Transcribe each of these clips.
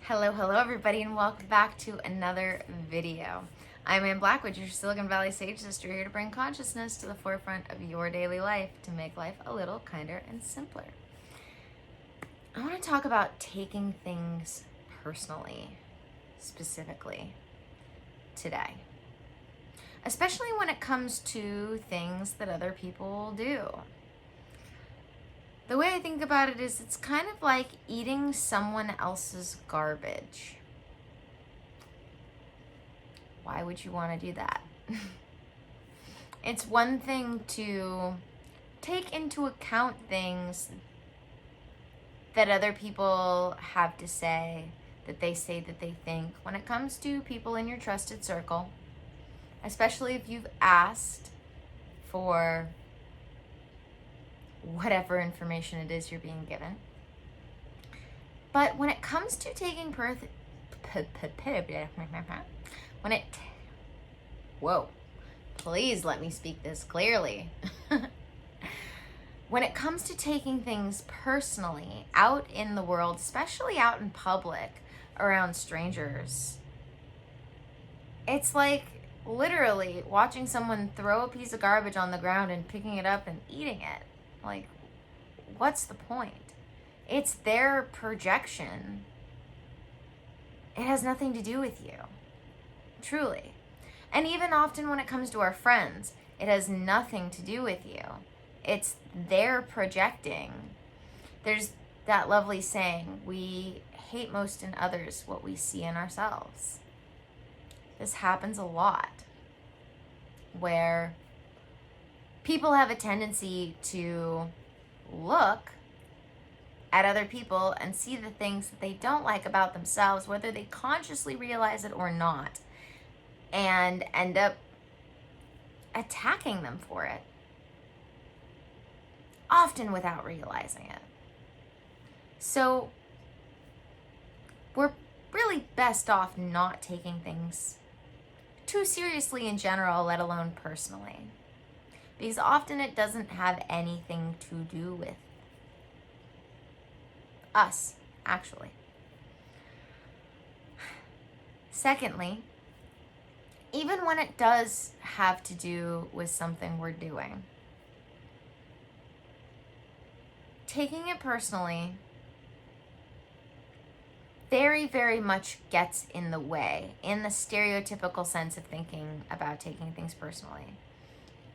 Hello everybody, and welcome back to another video. I'm Ann Blackwood, your Silicon Valley Sage Sister, here to bring consciousness to the forefront of your daily life to make life a little kinder and simpler. I want to talk about taking things personally, specifically today. Especially when it comes to things that other people do. The way I think about it is it's kind of like eating someone else's garbage. Why would you want to do that? It's one thing to take into account things that other people have to say, that they think. When it comes to people in your trusted circle, especially if you've asked for whatever information it is you're being given. But when it comes to taking please let me speak this clearly. When it comes to taking things personally out in the world, especially out in public around strangers, it's like literally watching someone throw a piece of garbage on the ground and picking it up and eating it. Like, what's the point? It's their projection. It has nothing to do with you. Truly. And even often when it comes to our friends, it has nothing to do with you. It's their projecting. There's that lovely saying, we hate most in others what we see in ourselves. This happens a lot, where people have a tendency to look at other people and see the things that they don't like about themselves, whether they consciously realize it or not, and end up attacking them for it, often without realizing it. So we're really best off not taking things too seriously in general, let alone personally. Because often it doesn't have anything to do with us, actually. Secondly, even when it does have to do with something we're doing, taking it personally very, very much gets in the way, in the stereotypical sense of thinking about taking things personally.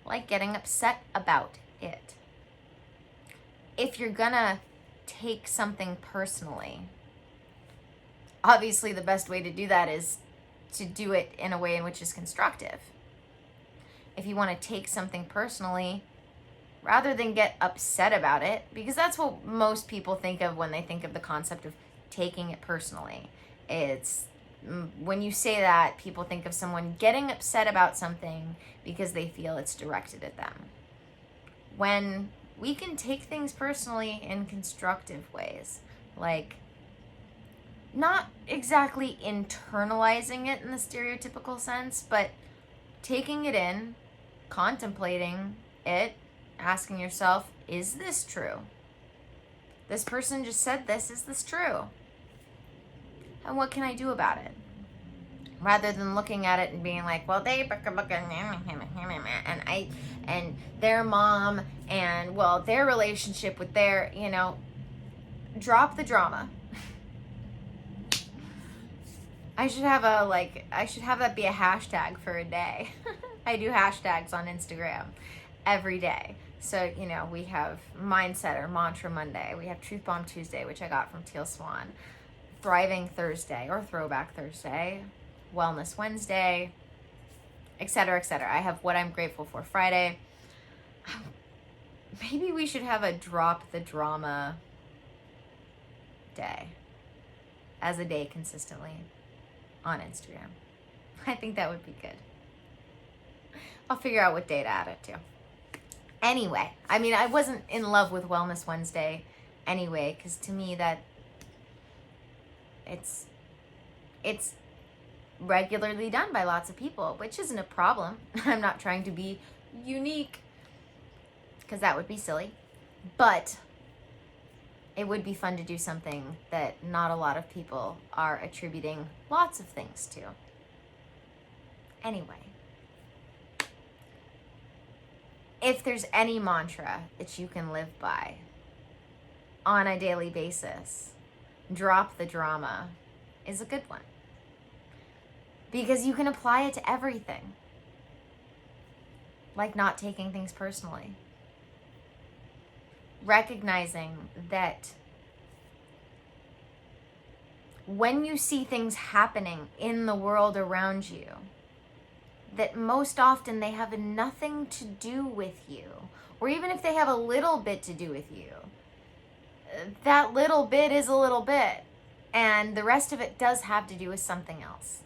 Like getting upset about it. If you're gonna take something personally, obviously the best way to do that is to do it in a way in which is constructive. If you want to take something personally, rather than get upset about it, because that's what most people think of when they think of the concept of taking it personally. It's when you say that, people think of someone getting upset about something because they feel it's directed at them. When we can take things personally in constructive ways, like not exactly internalizing it in the stereotypical sense, but taking it in, contemplating it, asking yourself, is this true? This person just said this, is this true? And what can I do about it? Rather than looking at it and being like, well, they and their mom and, well, their relationship with their, drop the drama. I should have that be a hashtag for a day. I do hashtags on Instagram every day. So, we have Mindset or Mantra Monday. We have Truth Bomb Tuesday, which I got from Teal Swan. Thriving Thursday or Throwback Thursday. Wellness Wednesday, etc., etc. I have What I'm Grateful For Friday. Maybe we should have a Drop the Drama day as a day consistently on Instagram. I think that would be good. I'll figure out what day to add it to. Anyway, I wasn't in love with Wellness Wednesday anyway, because to me that it's regularly done by lots of people, which isn't a problem. I'm not trying to be unique, because that would be silly. But it would be fun to do something that not a lot of people are attributing lots of things to. Anyway, if there's any mantra that you can live by on a daily basis, drop the drama is a good one. Because you can apply it to everything. Like not taking things personally. Recognizing that when you see things happening in the world around you, that most often they have nothing to do with you, or even if they have a little bit to do with you, that little bit is a little bit, and the rest of it does have to do with something else.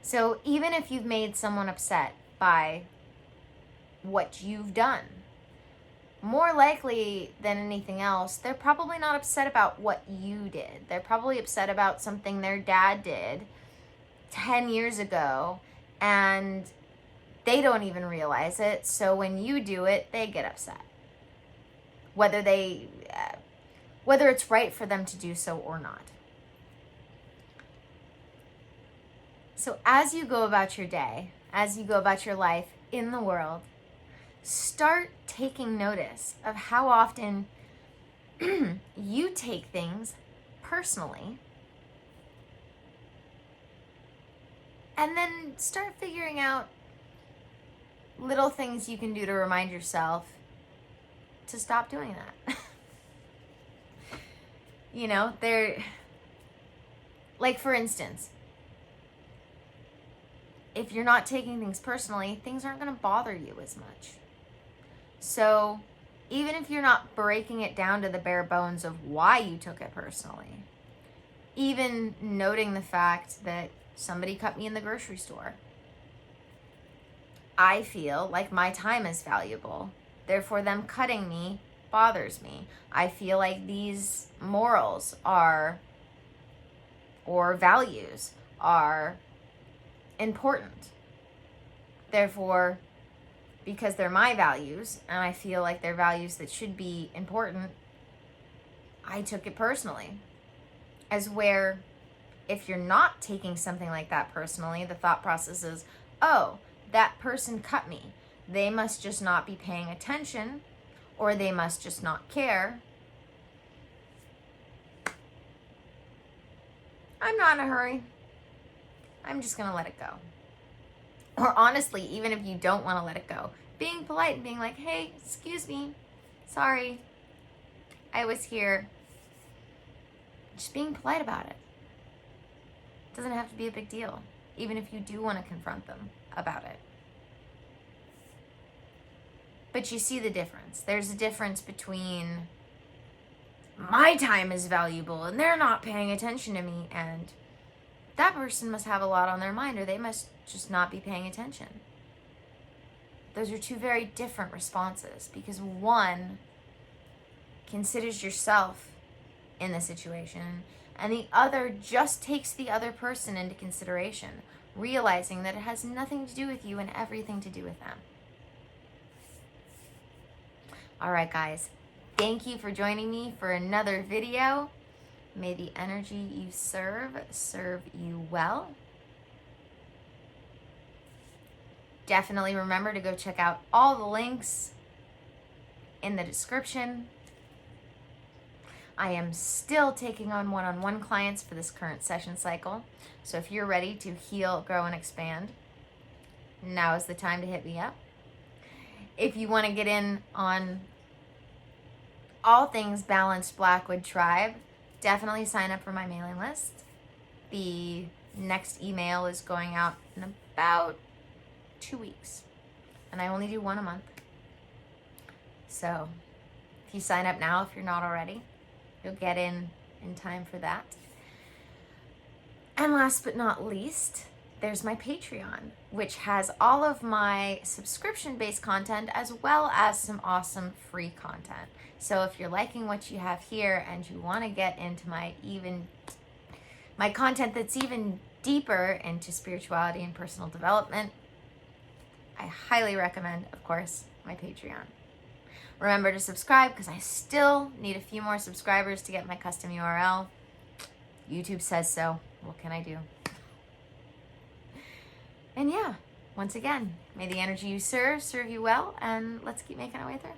So even if you've made someone upset by what you've done, more likely than anything else, they're probably not upset about what you did. They're probably upset about something their dad did 10 years ago, and they don't even realize it. So when you do it, they get upset. Whether it's right for them to do so or not. So as you go about your day, as you go about your life in the world, start taking notice of how often you take things personally. And then start figuring out little things you can do to remind yourself to stop doing that. You know, like for instance, if you're not taking things personally, things aren't going to bother you as much. So even if you're not breaking it down to the bare bones of why you took it personally, even noting the fact that somebody cut me in the grocery store, I feel like my time is valuable. Therefore, them cutting me bothers me. I feel like these morals or values are important. Therefore, because they're my values and I feel like they're values that should be important, I took it personally. As where if you're not taking something like that personally, the thought process is, oh, that person cut me. They must just not be paying attention, or they must just not care. I'm not in a hurry. I'm just going to let it go. Or honestly, even if you don't want to let it go, being polite and being like, hey, excuse me, sorry, I was here. Just being polite about it. It doesn't have to be a big deal, even if you do want to confront them about it. But you see the difference. There's a difference between my time is valuable and they're not paying attention to me, and that person must have a lot on their mind, or they must just not be paying attention. Those are two very different responses, because one considers yourself in the situation, and the other just takes the other person into consideration, realizing that it has nothing to do with you and everything to do with them. All right, guys, thank you for joining me for another video. May the energy you serve you well. Definitely remember to go check out all the links in the description. I am still taking on one-on-one clients for this current session cycle. So if you're ready to heal, grow, and expand, now is the time to hit me up. If you want to get in on all things Balanced Blackwood Tribe, definitely sign up for my mailing list. The next email is going out in about 2 weeks, and I only do one a month. So if you sign up now, if you're not already, you'll get in time for that. And last but not least, there's my Patreon, which has all of my subscription-based content as well as some awesome free content. So if you're liking what you have here and you want to get into my content that's even deeper into spirituality and personal development, I highly recommend, of course, my Patreon. Remember to subscribe because I still need a few more subscribers to get my custom URL. YouTube says so. What can I do? And yeah, once again, may the energy you serve you well, and let's keep making our way through.